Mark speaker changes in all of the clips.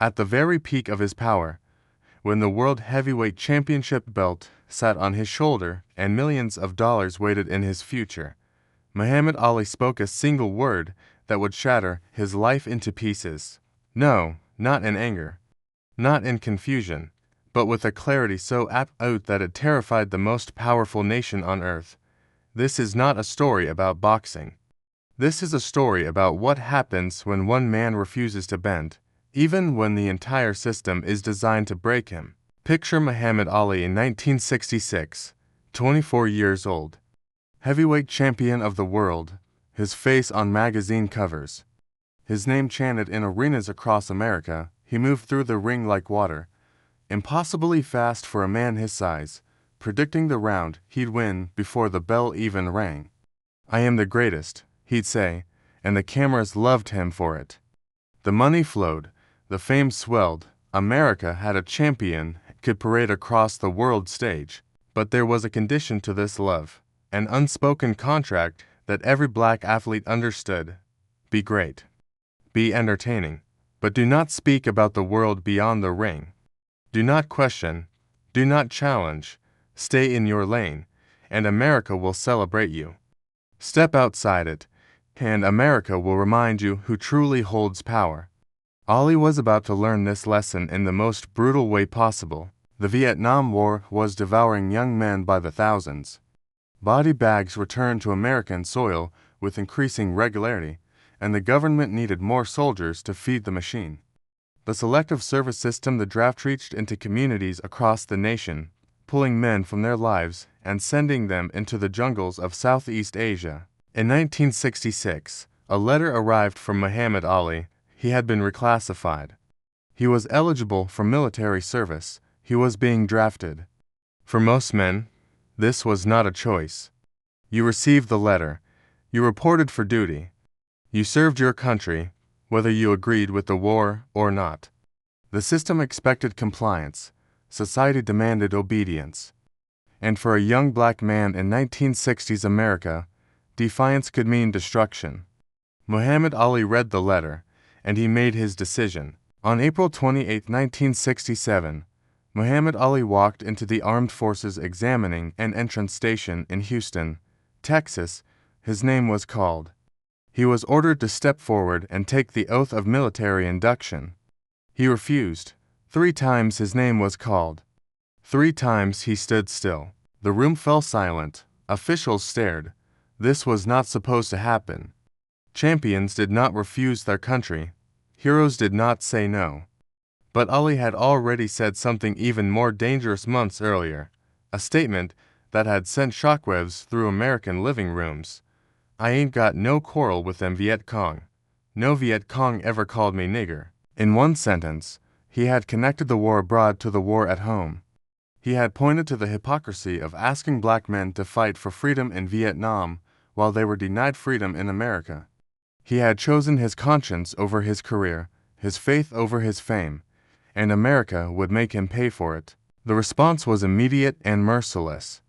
Speaker 1: At the very peak of his power, when the World Heavyweight Championship belt sat on his shoulder and millions of dollars waited in his future, Muhammad Ali spoke a single word that would shatter his life into pieces. No, not in anger, not in confusion, but with a clarity so absolute that it terrified the most powerful nation on earth. This is not a story about boxing. This is a story about what happens when one man refuses to bend, even when the entire system is designed to break him. Picture Muhammad Ali in 1966, 24 years old. Heavyweight champion of the world, his face on magazine covers. His name chanted in arenas across America. He moved through the ring like water, impossibly fast for a man his size, predicting the round he'd win before the bell even rang. "I am the greatest," he'd say, and the cameras loved him for it. The money flowed, the fame swelled. America had a champion could parade across the world stage. But there was a condition to this love, an unspoken contract that every black athlete understood. Be great. Be entertaining. But do not speak about the world beyond the ring. Do not question. Do not challenge. Stay in your lane, and America will celebrate you. Step outside it, and America will remind you who truly holds power. Ali was about to learn this lesson in the most brutal way possible. The Vietnam War was devouring young men by the thousands. Body bags returned to American soil with increasing regularity, and the government needed more soldiers to feed the machine. The selective service system, the draft, reached into communities across the nation, pulling men from their lives and sending them into the jungles of Southeast Asia. In 1966, a letter arrived from Muhammad Ali. He had been reclassified. He was eligible for military service. He was being drafted. For most men, this was not a choice. You received the letter. You reported for duty. You served your country, whether you agreed with the war or not. The system expected compliance. Society demanded obedience. And for a young black man in 1960s America, defiance could mean destruction. Muhammad Ali read the letter, and he made his decision. On April 28, 1967, Muhammad Ali walked into the Armed Forces Examining and Entrance Station in Houston, Texas. His name was called. He was ordered to step forward and take the oath of military induction. He refused. 3 times his name was called. 3 times he stood still. The room fell silent. Officials stared. This was not supposed to happen. Champions did not refuse their country. Heroes did not say no. But Ali had already said something even more dangerous months earlier, a statement that had sent shockwaves through American living rooms. "I ain't got no quarrel with them Viet Cong. No Viet Cong ever called me nigger." In one sentence, he had connected the war abroad to the war at home. He had pointed to the hypocrisy of asking black men to fight for freedom in Vietnam while they were denied freedom in America. He had chosen his conscience over his career, his faith over his fame, and America would make him pay for it. The response was immediate and merciless.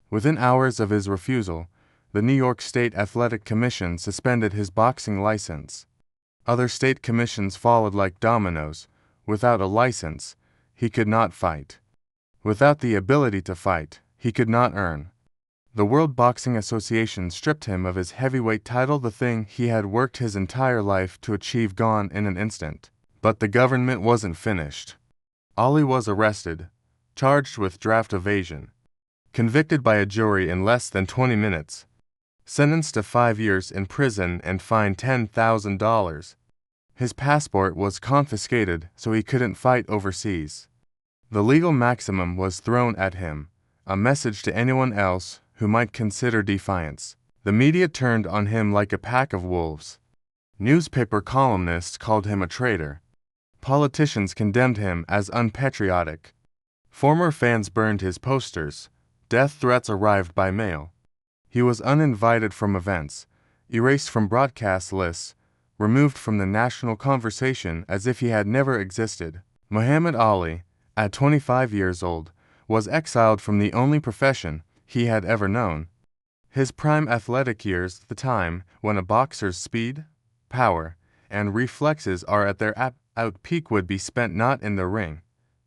Speaker 1: Within hours of his refusal, the New York State Athletic Commission suspended his boxing license. Other state commissions followed like dominoes. Without a license, he could not fight. Without the ability to fight, he could not earn. The World Boxing Association stripped him of his heavyweight title, the thing he had worked his entire life to achieve, gone in an instant. But the government wasn't finished. Ali was arrested, charged with draft evasion, convicted by a jury in less than 20 minutes, sentenced to 5 years in prison and fined $10,000. His passport was confiscated so he couldn't fight overseas. The legal maximum was thrown at him, a message to anyone else who might consider defiance. The media turned on him like a pack of wolves. Newspaper columnists called him a traitor. Politicians condemned him as unpatriotic. Former fans burned his posters. Death threats arrived by mail. He was uninvited from events, erased from broadcast lists, removed from the national conversation as if he had never existed. Muhammad Ali, at 25 years old, was exiled from the only profession he had ever known. His prime athletic years, the time when a boxer's speed, power, and reflexes are at their out peak would be spent not in the ring,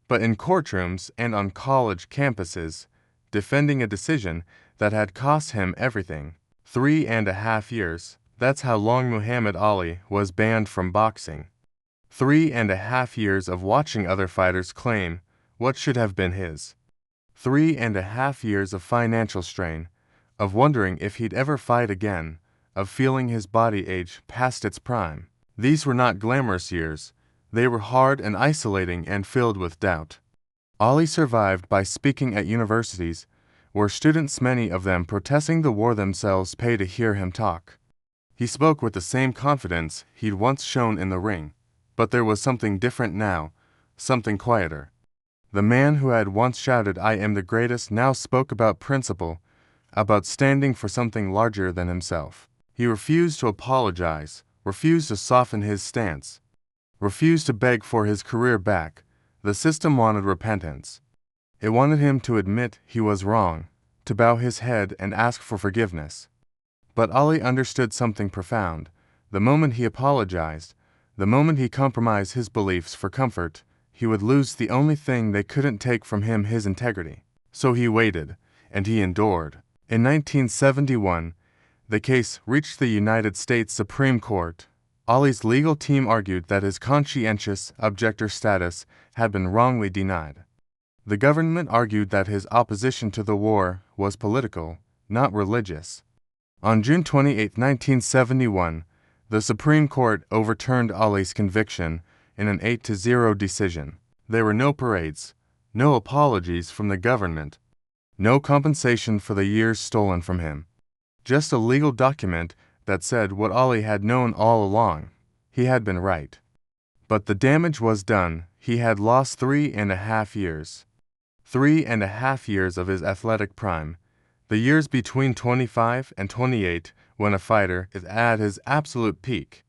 Speaker 1: but in courtrooms and on college campuses, defending a decision that had cost him everything. 3.5 years, that's how long Muhammad Ali was banned from boxing. 3.5 years of watching other fighters claim what should have been his. 3.5 years of financial strain, of wondering if he'd ever fight again, of feeling his body age past its prime. These were not glamorous years. They were hard and isolating and filled with doubt. Ali survived by speaking at universities, where students, many of them protesting the war themselves, pay to hear him talk. He spoke with the same confidence he'd once shown in the ring, but there was something different now, something quieter. The man who had once shouted, "I am the greatest," now spoke about principle, about standing for something larger than himself. He refused to apologize, refused to soften his stance, refused to beg for his career back. The system wanted repentance. It wanted him to admit he was wrong, to bow his head and ask for forgiveness. But Ali understood something profound. The moment he apologized, the moment he compromised his beliefs for comfort, he would lose the only thing they couldn't take from him, his integrity. So he waited, and he endured. In 1971, the case reached the United States Supreme Court. Ali's legal team argued that his conscientious objector status had been wrongly denied. The government argued that his opposition to the war was political, not religious. On June 28, 1971, the Supreme Court overturned Ali's conviction in an 8-0 decision. There were no parades, no apologies from the government, no compensation for the years stolen from him. Just a legal document that said what Ali had known all along. He had been right. But the damage was done. He had lost 3.5 years. 3.5 years of his athletic prime. The years between 25 and 28, when a fighter is at his absolute peak.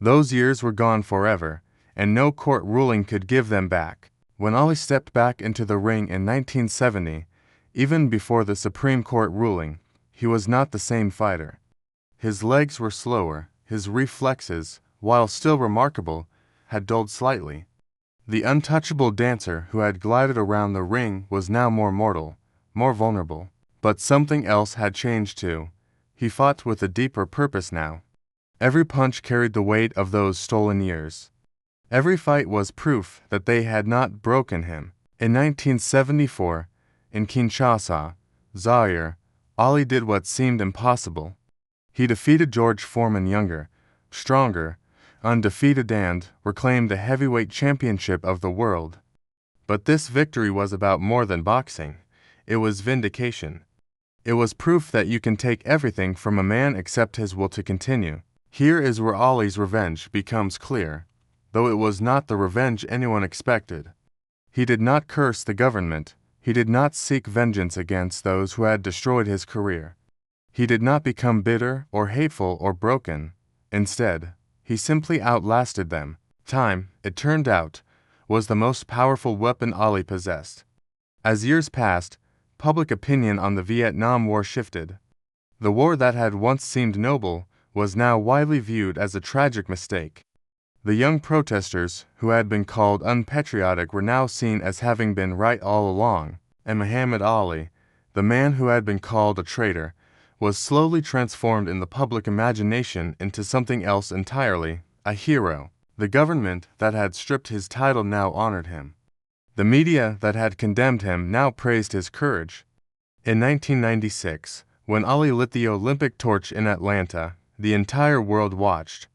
Speaker 1: Those years were gone forever, and no court ruling could give them back. When Ali stepped back into the ring in 1970, even before the Supreme Court ruling, he was not the same fighter. His legs were slower, his reflexes, while still remarkable, had dulled slightly. The untouchable dancer who had glided around the ring was now more mortal, more vulnerable. But something else had changed too. He fought with a deeper purpose now. Every punch carried the weight of those stolen years. Every fight was proof that they had not broken him. In 1974, in Kinshasa, Zaire, Ali did what seemed impossible. He defeated George Foreman younger, stronger, undefeated, and reclaimed the heavyweight championship of the world. But this victory was about more than boxing. It was vindication. It was proof that you can take everything from a man except his will to continue. Here is where Ali's revenge becomes clear, though it was not the revenge anyone expected. He did not curse the government. He did not seek vengeance against those who had destroyed his career. He did not become bitter or hateful or broken. Instead, he simply outlasted them. Time, it turned out, was the most powerful weapon Ali possessed. As years passed, public opinion on the Vietnam War shifted. The war that had once seemed noble was now widely viewed as a tragic mistake. The young protesters, who had been called unpatriotic, were now seen as having been right all along, and Muhammad Ali, the man who had been called a traitor, was slowly transformed in the public imagination into something else entirely, a hero. The government that had stripped his title now honored him. The media that had condemned him now praised his courage. In 1996, when Ali lit the Olympic torch in Atlanta, the entire world watched.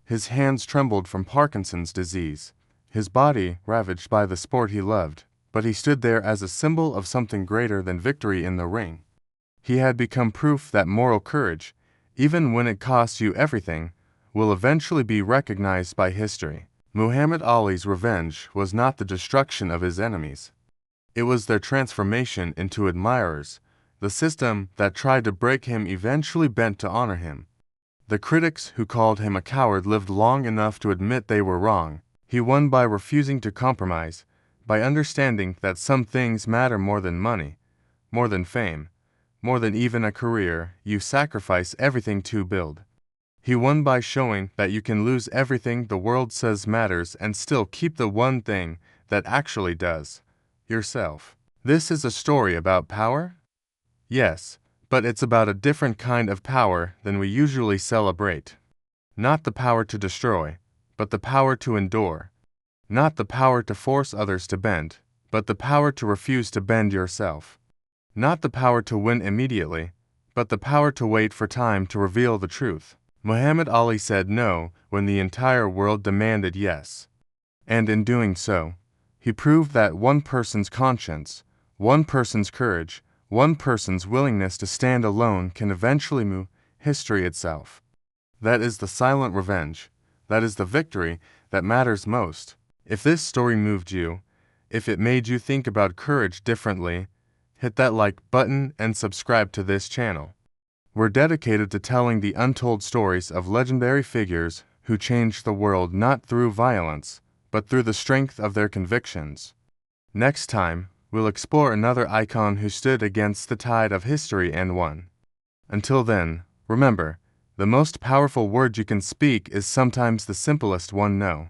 Speaker 1: His hands trembled from Parkinson's disease, his body ravaged by the sport he loved, but he stood there as a symbol of something greater than victory in the ring. He had become proof that moral courage, even when it costs you everything, will eventually be recognized by history. Muhammad Ali's revenge was not the destruction of his enemies. It was their transformation into admirers. The system that tried to break him eventually bent to honor him. The critics who called him a coward lived long enough to admit they were wrong. He won by refusing to compromise, by understanding that some things matter more than money, more than fame, more than even a career you sacrifice everything to build. He won by showing that you can lose everything the world says matters and still keep the one thing that actually does: yourself. This is a story about power? Yes, but it's about a different kind of power than we usually celebrate. Not the power to destroy, but the power to endure. Not the power to force others to bend, but the power to refuse to bend yourself. Not the power to win immediately, but the power to wait for time to reveal the truth. Muhammad Ali said no when the entire world demanded yes. And in doing so, he proved that one person's conscience, one person's courage, one person's willingness to stand alone can eventually move history itself. That is the silent revenge. That is the victory that matters most. If this story moved you, if it made you think about courage differently, hit that like button and subscribe to this channel. We're dedicated to telling the untold stories of legendary figures who changed the world not through violence, but through the strength of their convictions. Next time, we'll explore another icon who stood against the tide of history and won. Until then, remember, the most powerful word you can speak is sometimes the simplest one: no.